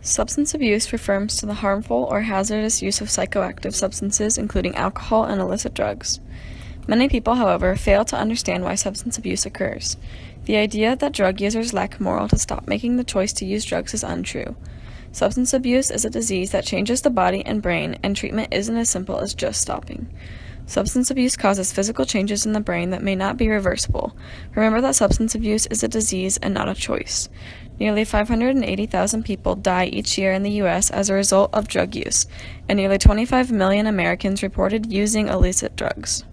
Substance abuse refers to the harmful or hazardous use of psychoactive substances, including alcohol and illicit drugs. Many people, however, fail to understand why substance abuse occurs. The idea that drug users lack morale to stop making the choice to use drugs is untrue. Substance abuse is a disease that changes the body and brain, and treatment isn't as simple as just stopping. Substance abuse causes physical changes in the brain that may not be reversible. Remember that substance abuse is a disease and not a choice. Nearly 580,000 people die each year in the U.S. as a result of drug use, and nearly 25 million Americans reported using illicit drugs.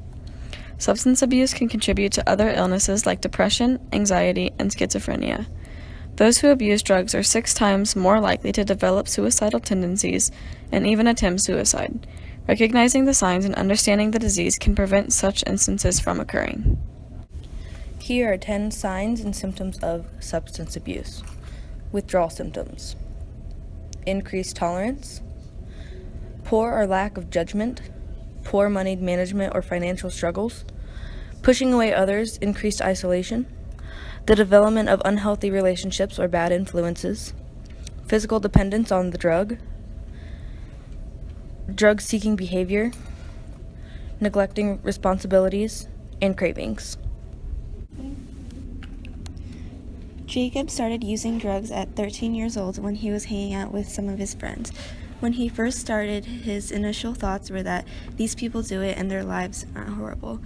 Substance abuse can contribute to other illnesses like depression, anxiety, and schizophrenia. Those who abuse drugs are 6 times more likely to develop suicidal tendencies and even attempt suicide. Recognizing the signs and understanding the disease can prevent such instances from occurring. Here are 10 signs and symptoms of substance abuse. Withdrawal symptoms: increased tolerance, poor or lack of judgment, poor money management or financial struggles, pushing away others, increased isolation, the development of unhealthy relationships or bad influences, physical dependence on the drug-seeking behavior, neglecting responsibilities, and cravings. Jacob started using drugs at 13 years old when he was hanging out with some of his friends. When he first started, his initial thoughts were that these people do it and their lives aren't horrible.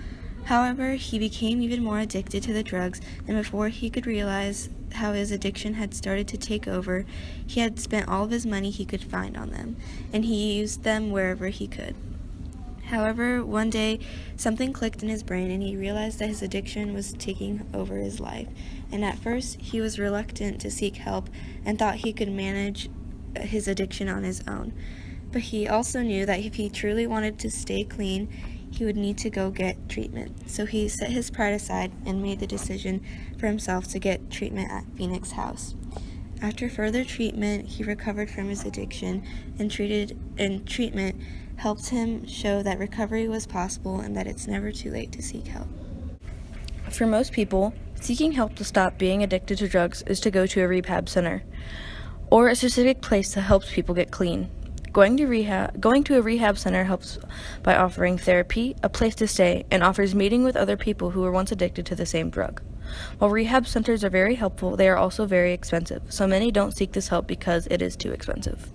However, he became even more addicted to the drugs, and before he could realize how his addiction had started to take over, he had spent all of his money he could find on them, and he used them wherever he could. However, one day, something clicked in his brain and he realized that his addiction was taking over his life. And at first, he was reluctant to seek help and thought he could manage his addiction on his own. But he also knew that if he truly wanted to stay clean, he would need to go get treatment. So he set his pride aside and made the decision for himself to get treatment at Phoenix House. After further treatment, he recovered from his addiction, and treatment helped him show that recovery was possible and that it's never too late to seek help. For most people, seeking help to stop being addicted to drugs is to go to a rehab center or a specific place that helps people get clean. Going to a rehab center helps by offering therapy, a place to stay, and offers meeting with other people who were once addicted to the same drug. While rehab centers are very helpful, they are also very expensive, so many don't seek this help because it is too expensive.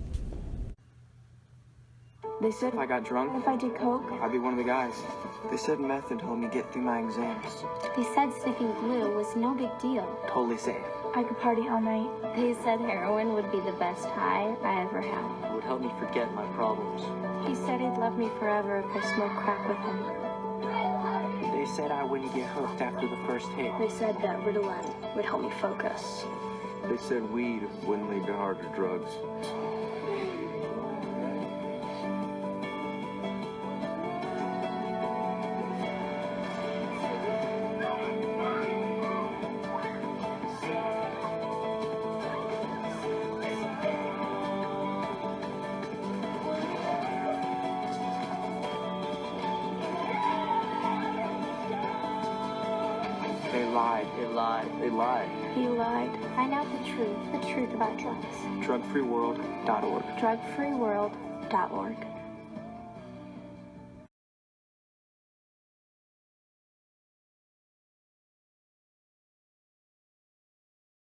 They said If I got drunk, if I did coke, I'd be one of the guys. They said meth would help me get through my exams. they said sniffing glue was no big deal. Totally safe. I could party all night. They said heroin would be the best high I ever had. It would help me forget my problems. He said he'd love me forever if I smoked crack with him. They said I wouldn't get hooked after the first hit. They said that Ritalin would help me focus. They said weed wouldn't lead to harder drugs. They lied. They lied. They lied. He lied. Find out the truth about drugs. Drugfreeworld.org. Drugfreeworld.org.